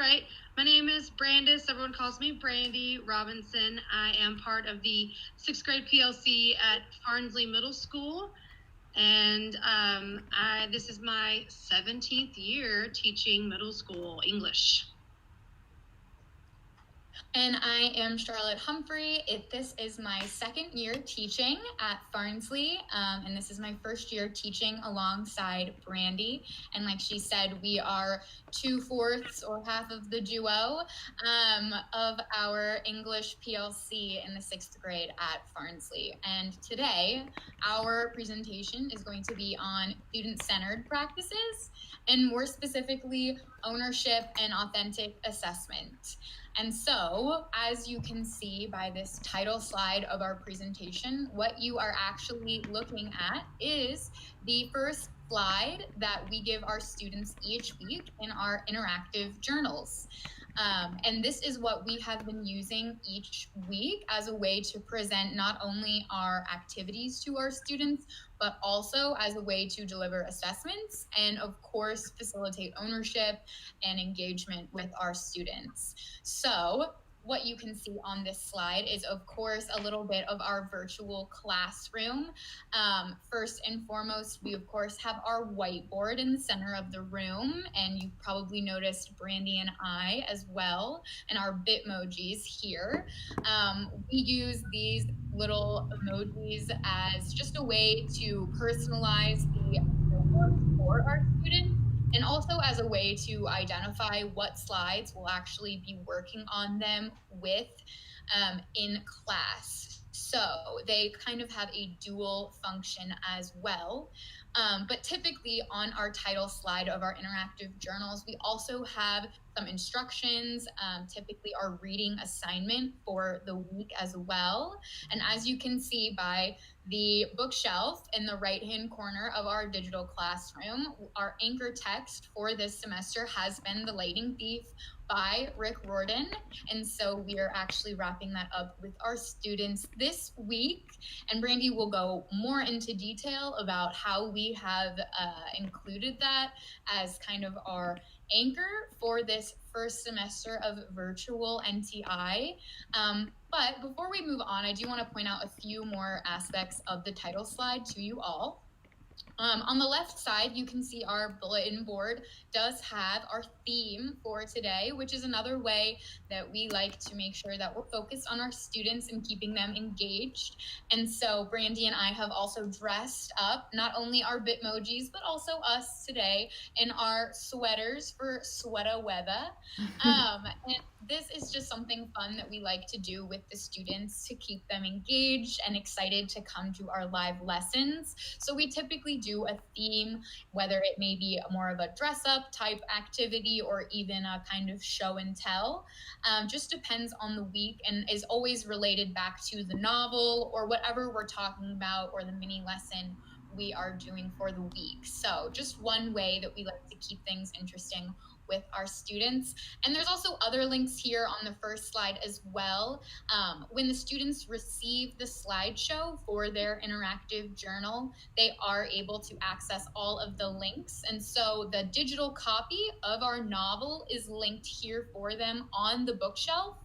right. My name is Brandice. Everyone calls me Brandy Robinson. I am part of the sixth grade PLC at Farnsley Middle School. And this is my 17th year teaching middle school English. And I am Charlotte Humphrey. This is my second year teaching at Farnsley, and this is my first year teaching alongside Brandy. And like she said, we are 2/4 or half of the duo of our English PLC in the sixth grade at Farnsley. And today, our presentation is going to be on student-centered practices, and more specifically, ownership and authentic assessment. And so, as you can see by this title slide of our presentation, what you are actually looking at is the first slide that we give our students each week in our interactive journals. And this is what we have been using each week as a way to present not only our activities to our students, but also as a way to deliver assessments and, of course, facilitate ownership and engagement with our students. So what you can see on this slide is, of course, a little bit of our virtual classroom. First and foremost, we, of course, have our whiteboard in the center of the room, and you probably noticed Brandy and I as well, and our Bitmojis here. We use these little emojis as just a way to personalize the work for our students, and also as a way to identify what slides we'll actually be working on them with in class. So they kind of have a dual function as well. But typically on our title slide of our interactive journals, we also have some instructions, typically our reading assignment for the week as well. And as you can see by the bookshelf in the right-hand corner of our digital classroom, our anchor text for this semester has been The Lightning Thief by Rick Riordan. And so we are actually wrapping that up with our students this week. And Brandy will go more into detail about how we have included that as kind of our anchor for this first semester of virtual NTI. But before we move on, I do want to point out a few more aspects of the title slide to you all. On the left side, you can see our bulletin board does have our theme for today, which is another way that we like to make sure that we're focused on our students and keeping them engaged. And so Brandy and I have also dressed up not only our Bitmojis, but also us today in our sweaters for sweater weather. And this is just something fun that we like to do with the students to keep them engaged and excited to come to our live lessons. So we typically do a theme, whether it may be more of a dress up type activity or even a kind of show and tell. Just depends on the week and is always related back to the novel or whatever we're talking about or the mini lesson we are doing for the week. So just one way that we like to keep things interesting with our students. And there's also other links here on the first slide as well. When the students receive the slideshow for their interactive journal, they are able to access all of the links. And so the digital copy of our novel is linked here for them on the bookshelf,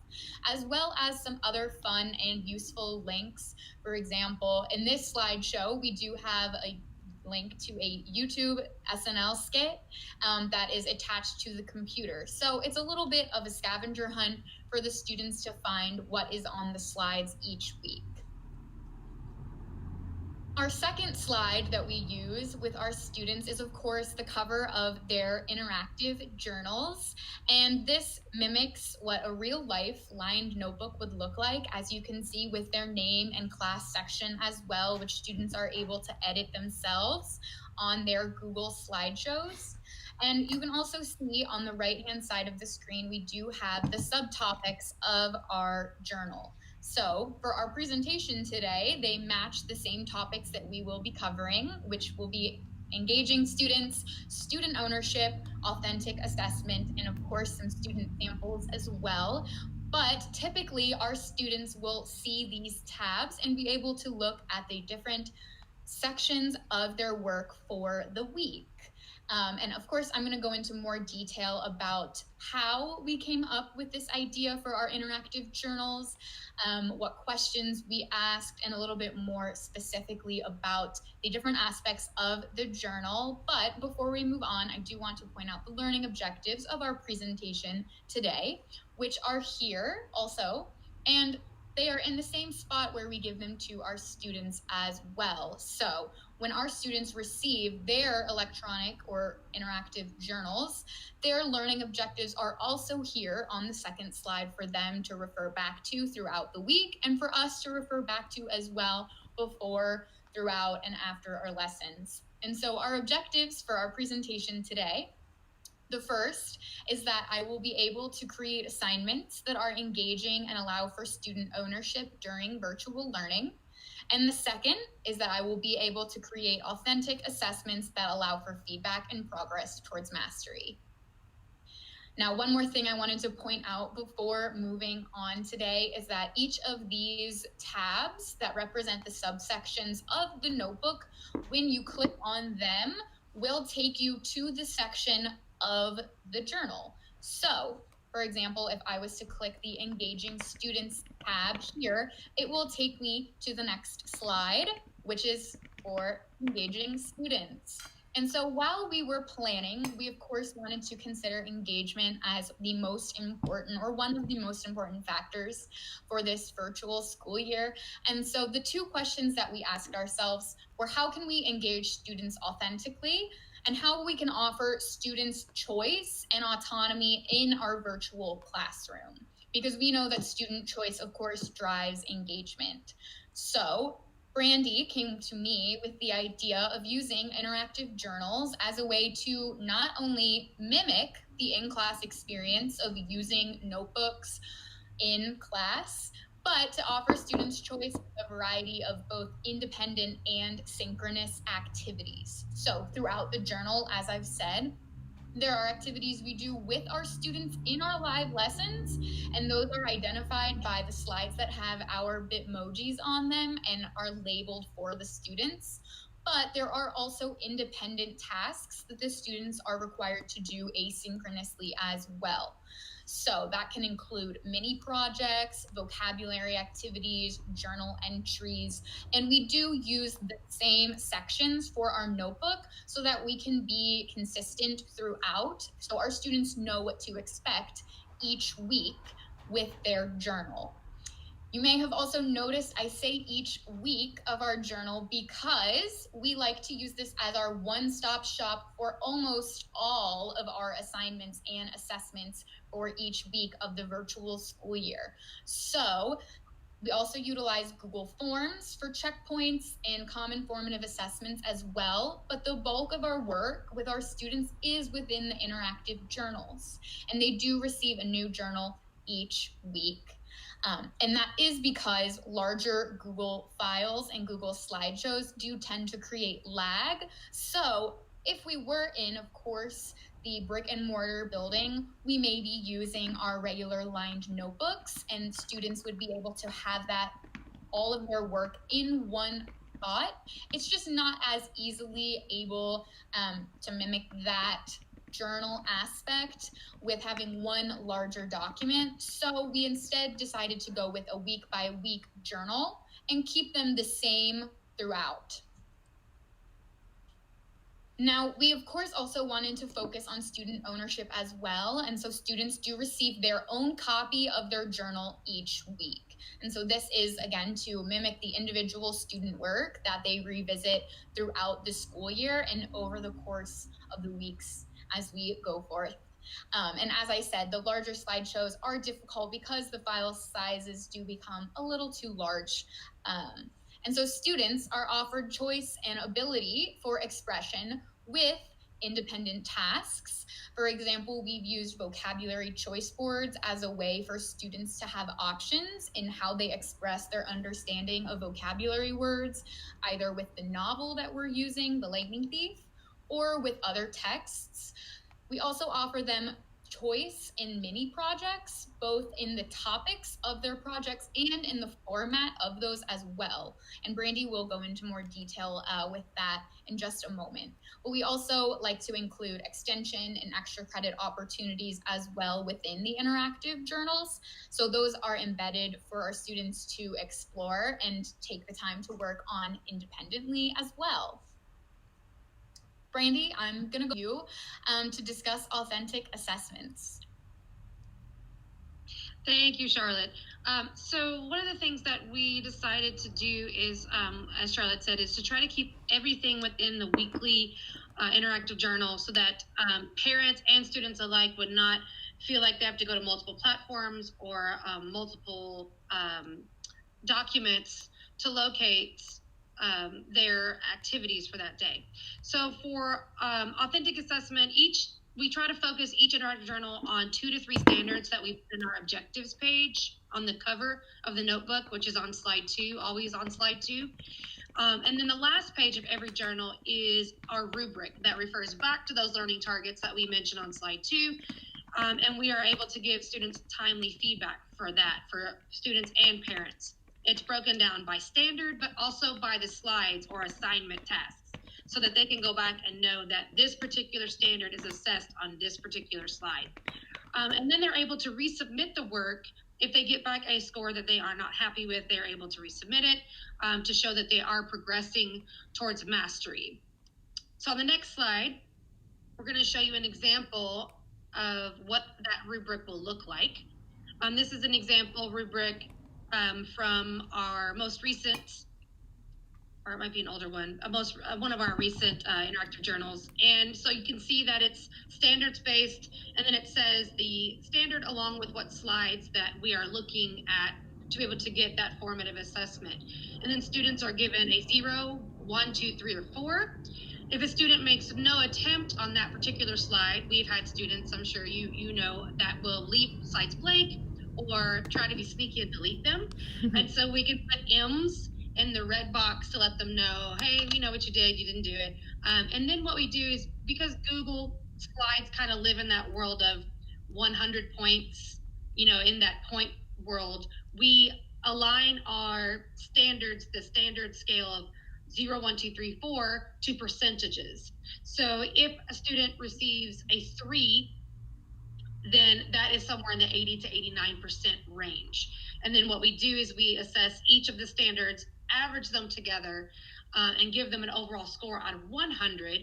as well as some other fun and useful links. For example, in this slideshow, we do have a link to a YouTube SNL skit that is attached to the computer. So it's a little bit of a scavenger hunt for the students to find what is on the slides each week. Our second slide that we use with our students is, of course, the cover of their interactive journals. And this mimics what a real life lined notebook would look like, as you can see with their name and class section as well, which students are able to edit themselves on their Google slideshows. And you can also see on the right-hand side of the screen, we do have the subtopics of our journal. So for our presentation today, they match the same topics that we will be covering, which will be engaging students, student ownership, authentic assessment, and of course some student samples as well. But typically our students will see these tabs and be able to look at the different sections of their work for the week. And of course, I'm going to go into more detail about how we came up with this idea for our interactive journals, what questions we asked, and a little bit more specifically about the different aspects of the journal. But before we move on, I do want to point out the learning objectives of our presentation today, which are here also. And they are in the same spot where we give them to our students as well. So when our students receive their electronic or interactive journals, their learning objectives are also here on the second slide for them to refer back to throughout the week and for us to refer back to as well before, throughout, and after our lessons. And so our objectives for our presentation today: the first is that I will be able to create assignments that are engaging and allow for student ownership during virtual learning. And the second is that I will be able to create authentic assessments that allow for feedback and progress towards mastery. Now, one more thing I wanted to point out before moving on today is that each of these tabs that represent the subsections of the notebook, when you click on them, will take you to the section of the journal. So, for example, if I was to click the Engaging Students tab here, it will take me to the next slide, which is for Engaging Students. And so while we were planning, we of course wanted to consider engagement as the most important, or one of the most important factors for this virtual school year. And so the two questions that we asked ourselves were, how can we engage students authentically, and how we can offer students choice and autonomy in our virtual classroom? Because we know that student choice, of course, drives engagement. So Brandy came to me with the idea of using interactive journals as a way to not only mimic the in-class experience of using notebooks in class, but to offer students choice of a variety of both independent and synchronous activities. So throughout the journal, as I've said, there are activities we do with our students in our live lessons, and those are identified by the slides that have our Bitmojis on them and are labeled for the students. But there are also independent tasks that the students are required to do asynchronously as well. So that can include mini projects, vocabulary activities, journal entries, and we do use the same sections for our notebook so that we can be consistent throughout, so our students know what to expect each week with their journal. You may have also noticed I say each week of our journal because we like to use this as our one-stop shop for almost all of our assignments and assessments for each week of the virtual school year. So we also utilize Google Forms for checkpoints and common formative assessments as well, but the bulk of our work with our students is within the interactive journals, and they do receive a new journal each week. And that is because larger Google files and Google slideshows do tend to create lag. So if we were in, of course, the brick and mortar building, we may be using our regular lined notebooks, and students would be able to have that, all of their work in one spot. It's just not as easily able to mimic that journal aspect with having one larger document. So we instead decided to go with a week by week journal and keep them the same throughout. Now, we of course also wanted to focus on student ownership as well. And so students do receive their own copy of their journal each week. And so this is, again, to mimic the individual student work that they revisit throughout the school year and over the course of the weeks as we go forth. And as I said, the larger slideshows are difficult because the file sizes do become a little too large. And so students are offered choice and ability for expression with independent tasks. For example, we've used vocabulary choice boards as a way for students to have options in how they express their understanding of vocabulary words, either with the novel that we're using, The Lightning Thief, or with other texts. We also offer them choice in mini projects, both in the topics of their projects and in the format of those as well. And Brandy will go into more detail with that in just a moment. But we also like to include extension and extra credit opportunities as well within the interactive journals. So those are embedded for our students to explore and take the time to work on independently as well. Brandy, I'm going to go to you to discuss authentic assessments. Thank you, Charlotte. So one of the things that we decided to do is, as Charlotte said, is to try to keep everything within the weekly interactive journal so that parents and students alike would not feel like they have to go to multiple platforms or multiple documents to locate their activities for that day. So for authentic assessment, we try to focus each interactive journal on 2 to 3 standards that we put in our objectives page on the cover of the notebook, which is on slide 2, always on slide 2. And then the last page of every journal is our rubric that refers back to those learning targets that we mentioned on slide 2. And we are able to give students timely feedback for that, for students and parents. It's broken down by standard, but also by the slides or assignment tasks, so that they can go back and know that this particular standard is assessed on this particular slide. And then they're able to resubmit the work. If they get back a score that they are not happy with, they're able to resubmit it to show that they are progressing towards mastery. So on the next slide, we're going to show you an example of what that rubric will look like. This is an example rubric from our most recent, or it might be an older one, one of our recent interactive journals. And so you can see that it's standards based, and then it says the standard along with what slides that we are looking at to be able to get that formative assessment. And then students are given a 0, 1, 2, 3, or 4. If a student makes no attempt on that particular slide, we've had students, I'm sure you know, that will leave slides blank or try to be sneaky and delete them. And so we can put M's in the red box to let them know, hey, we know what you did, you didn't do it. And then what we do is, because Google Slides kind of live in that world of 100 points, in that point world, we align our standards, the standard scale of 0, 1, 2, 3, 4 to percentages. So if a student receives a 3, then that is somewhere in the 80 to 89% range. And then what we do is we assess each of the standards, average them together, and give them an overall score out of 100,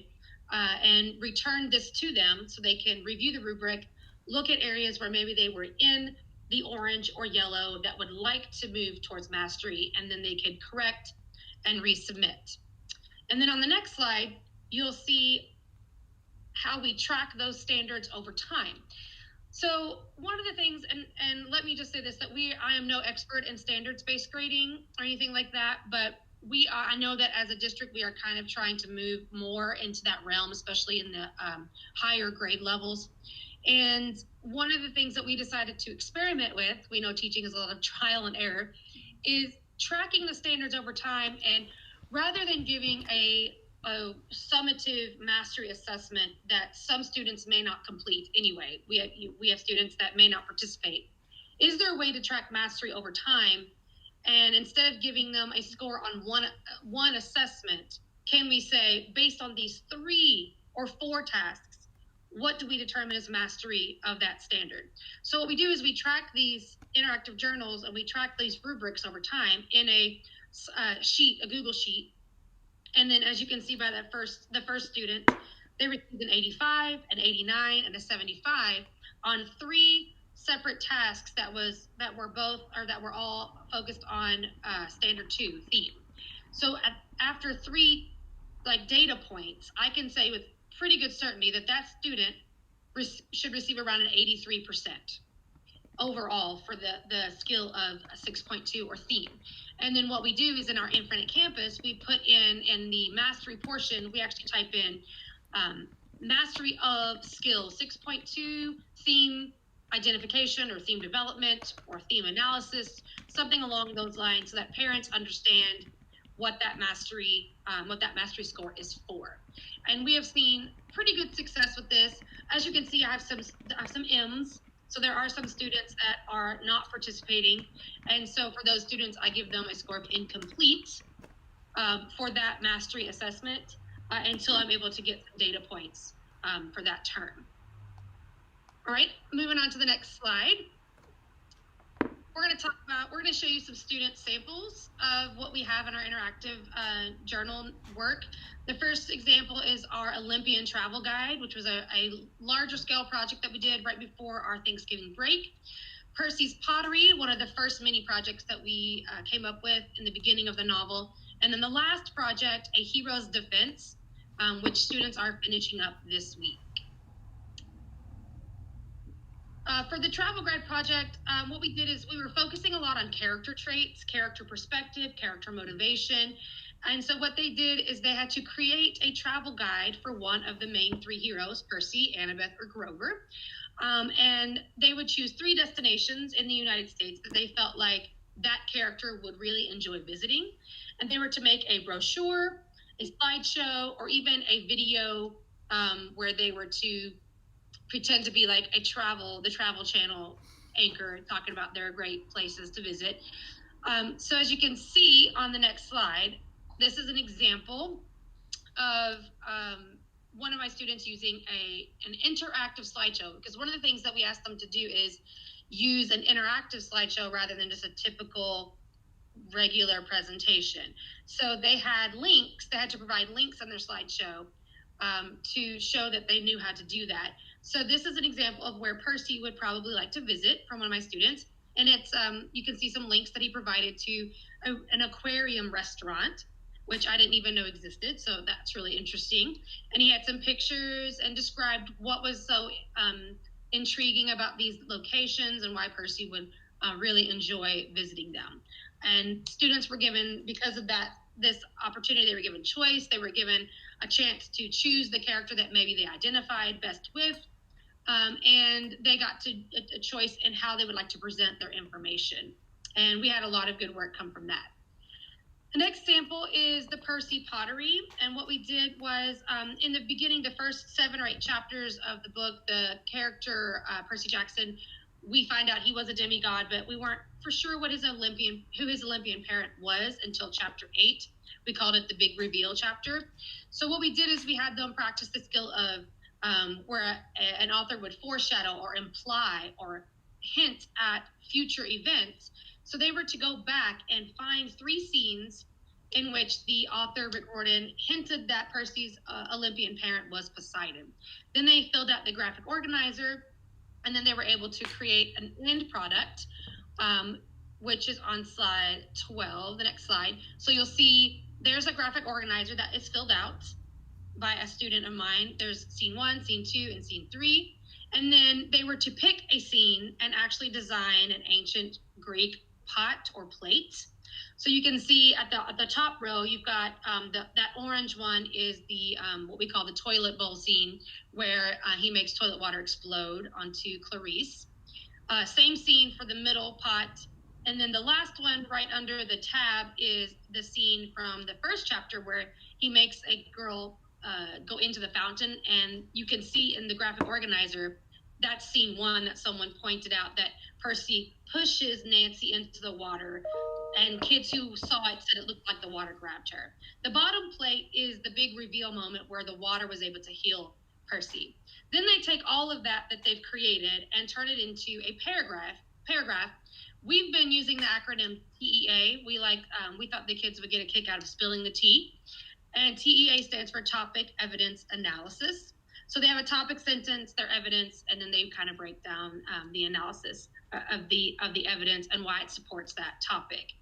and return this to them so they can review the rubric, look at areas where maybe they were in the orange or yellow that would like to move towards mastery, and then they could correct and resubmit. And then on the next slide, you'll see how we track those standards over time. So one of the things, and let me just say this, that I am no expert in standards-based grading or anything like that, but I know that as a district, we are kind of trying to move more into that realm, especially in the higher grade levels. And one of the things that we decided to experiment with, we know teaching is a lot of trial and error, is tracking the standards over time. And rather than giving a summative mastery assessment that some students may not complete anyway, we have students that may not participate. Is there a way to track mastery over time? And instead of giving them a score on one assessment, can we say, based on these 3 or 4 tasks, what do we determine as mastery of that standard? So what we do is we track these interactive journals and we track these rubrics over time in a sheet, a Google sheet. And then as you can see by the first student, they received an 85, an 89, and a 75 on 3 separate tasks that were all focused on standard 2 theme. So after 3 data points, I can say with pretty good certainty that student should receive around an 83% overall for the skill of a 6.2 or theme. And then what we do is in our Infinite Campus, we put in the mastery portion, we actually type in mastery of skill 6.2 theme identification or theme development or theme analysis, something along those lines, so that parents understand what that mastery score is for. And we have seen pretty good success with this. As you can see, I have some M's. So there are some students that are not participating. And so for those students, I give them a score of incomplete for that mastery assessment until I'm able to get some data points for that term. All right, moving on to the next slide. We're going to show you some student samples of what we have in our interactive journal work. The first example is our Olympian travel guide, which was a larger scale project that we did right before our Thanksgiving break. Percy's pottery, one of the first mini projects that we came up with in the beginning of the novel. And then the last project, a hero's defense, which students are finishing up this week. For the travel guide project, what we did is we were focusing a lot on character traits, character perspective, character motivation. And so what they did is they had to create a travel guide for one of the main three heroes, Percy, Annabeth, or Grover. And they would choose 3 destinations in the United States that they felt like that character would really enjoy visiting. And they were to make a brochure, a slideshow, or even a video where they were to pretend to be like the travel channel anchor talking about their great places to visit. So as you can see on the next slide, this is an example of one of my students using an interactive slideshow, because one of the things that we asked them to do is use an interactive slideshow rather than just a typical regular presentation. So they had to provide links on their slideshow to show that they knew how to do that. So this is an example of where Percy would probably like to visit from one of my students. And it's you can see some links that he provided to an aquarium restaurant, which I didn't even know existed. So that's really interesting. And he had some pictures and described what was so intriguing about these locations and why Percy would really enjoy visiting them. And students were given, because of this opportunity, they were given choice. They were given a chance to choose the character that maybe they identified best with. And they got a choice in how they would like to present their information. And we had a lot of good work come from that. The next sample is the Percy pottery. And what we did was in the beginning, the first 7 or 8 chapters of the book, the character Percy Jackson, we find out he was a demigod, but we weren't for sure who his Olympian parent was until chapter 8. We called it the big reveal chapter. So what we did is we had them practice the skill of where an author would foreshadow or imply or hint at future events. So they were to go back and find 3 scenes in which the author, Rick Riordan, hinted that Percy's Olympian parent was Poseidon. Then they filled out the graphic organizer, and then they were able to create an end product, which is on slide 12, the next slide. So you'll see there's a graphic organizer that is filled out by a student of mine. There's scene 1, scene 2, and scene 3. And then they were to pick a scene and actually design an ancient Greek pot or plate. So you can see at the top row, you've got that orange one is the what we call the toilet bowl scene, where he makes toilet water explode onto Clarice. Same scene for the middle pot. And then the last one right under the tab is the scene from the first chapter where he makes a girl go into the fountain. And you can see in the graphic organizer, that's scene 1 that someone pointed out, that Percy pushes Nancy into the water, and kids who saw it said it looked like the water grabbed her. The bottom plate is the big reveal moment where the water was able to heal Percy. Then they take all of that they've created and turn it into a paragraph. We've been using the acronym TEA. We thought the kids would get a kick out of spilling the tea. And TEA stands for Topic, Evidence, Analysis. So they have a topic sentence, their evidence, and then they kind of break down the analysis of the evidence and why it supports that topic.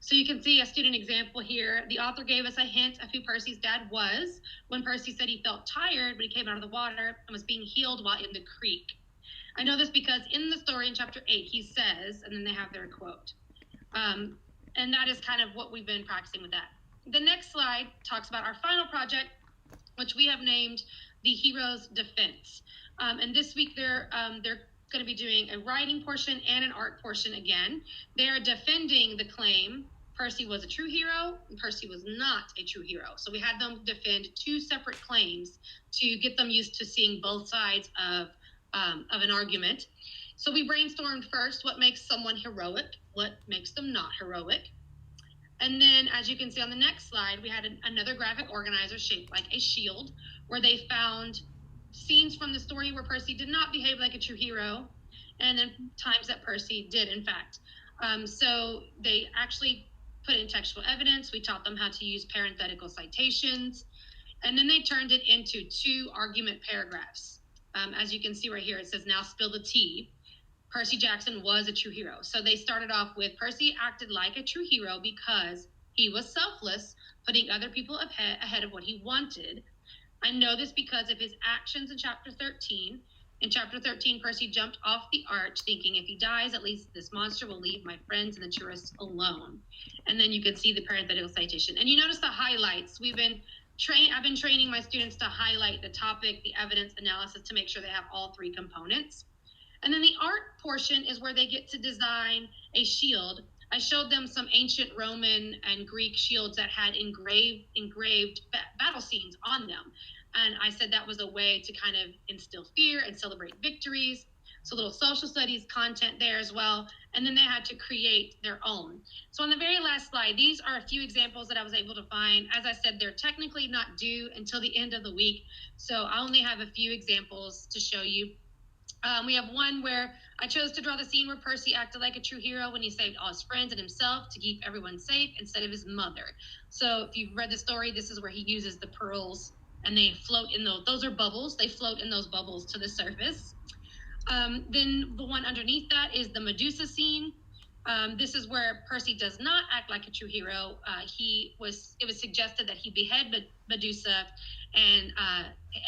So you can see a student example here. The author gave us a hint of who Percy's dad was when Percy said he felt tired when he came out of the water and was being healed while in the creek. I know this because in the story in chapter 8, he says, and then they have their quote. And that is kind of what we've been practicing with that. The next slide talks about our final project, which we have named the Hero's Defense. And this week they're going to be doing a writing portion and an art portion again. They are defending the claim Percy was a true hero and Percy was not a true hero. So we had them defend two separate claims to get them used to seeing both sides of an argument. So we brainstormed first what makes someone heroic, what makes them not heroic. And then, as you can see on the next slide, we had another graphic organizer shaped like a shield, where they found scenes from the story where Percy did not behave like a true hero, and then times that Percy did, in fact. So they actually put in textual evidence. We taught them how to use parenthetical citations, and then they turned it into 2 argument paragraphs. As you can see right here, it says, "Now spill the tea. Percy Jackson was a true hero." So they started off with, Percy acted like a true hero because he was selfless, putting other people ahead of what he wanted. I know this because of his actions in chapter 13. In chapter 13, Percy jumped off the arch thinking, if he dies, at least this monster will leave my friends and the tourists alone. And then you can see the parenthetical citation. And you notice the highlights. I've been training my students to highlight the topic, the evidence analysis, to make sure they have all 3 components. And then the art portion is where they get to design a shield. I showed them some ancient Roman and Greek shields that had engraved battle scenes on them. And I said that was a way to kind of instill fear and celebrate victories. So a little social studies content there as well. And then they had to create their own. So on the very last slide, these are a few examples that I was able to find. As I said, they're technically not due until the end of the week. So I only have a few examples to show you. We have one where I chose to draw the scene where Percy acted like a true hero when he saved all his friends and himself to keep everyone safe instead of his mother. So if you've read the story, this is where he uses the pearls and they float in those are bubbles. They float in those bubbles to the surface. Then the one underneath that is the Medusa scene. This is where Percy does not act like a true hero. It was suggested that he behead Medusa, and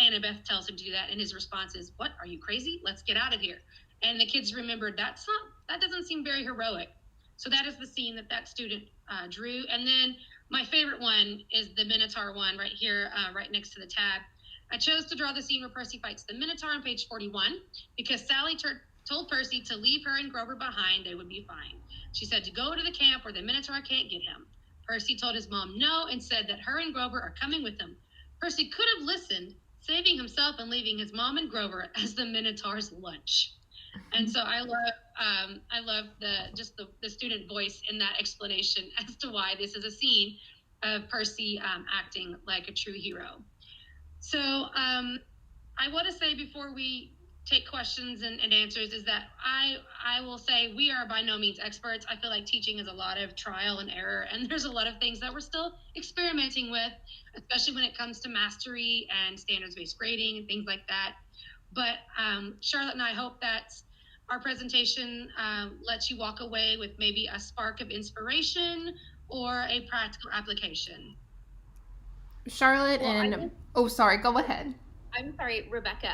Annabeth tells him to do that, and his response is, "What, are you crazy? Let's get out of here." And the kids remembered that doesn't seem very heroic. So that is the scene that student drew. And then my favorite one is the Minotaur one right here, right next to the tab. I chose to draw the scene where Percy fights the Minotaur on page 41 because Sally told Percy to leave her and Grover behind. They would be fine. She said to go to the camp where the Minotaur can't get him. Percy told his mom no and said that her and Grover are coming with him. Percy could have listened, saving himself and leaving his mom and Grover as the Minotaur's lunch. And so I love the student voice in that explanation as to why this is a scene of Percy acting like a true hero. So I want to say before we take questions and answers is that I will say we are by no means experts. I feel like teaching is a lot of trial and error, and there's a lot of things that we're still experimenting with, especially when it comes to mastery and standards-based grading and things like that. But Charlotte and I hope that our presentation lets you walk away with maybe a spark of inspiration or a practical application. Charlotte sorry, go ahead. I'm sorry, Rebecca.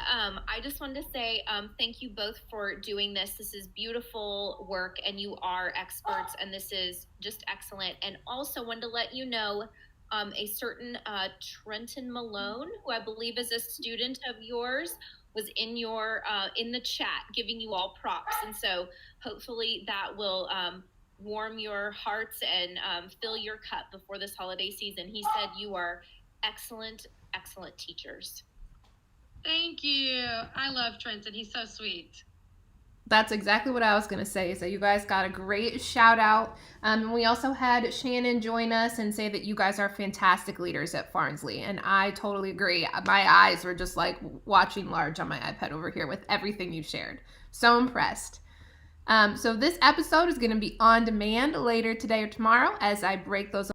I just wanted to say thank you both for doing this. This is beautiful work, and you are experts, and this is just excellent. And also wanted to let you know a certain Trenton Malone, who I believe is a student of yours, was in the chat giving you all props. And so hopefully that will warm your hearts and fill your cup before this holiday season. He said you are excellent teachers. Thank you. I love Trenton. He's so sweet. That's exactly what I was going to say, is that you guys got a great shout out. And we also had Shannon join us and say that you guys are fantastic leaders at Farnsley. And I totally agree. My eyes were just like watching large on my iPad over here with everything you shared. So impressed. So this episode is going to be on demand later today or tomorrow as I break those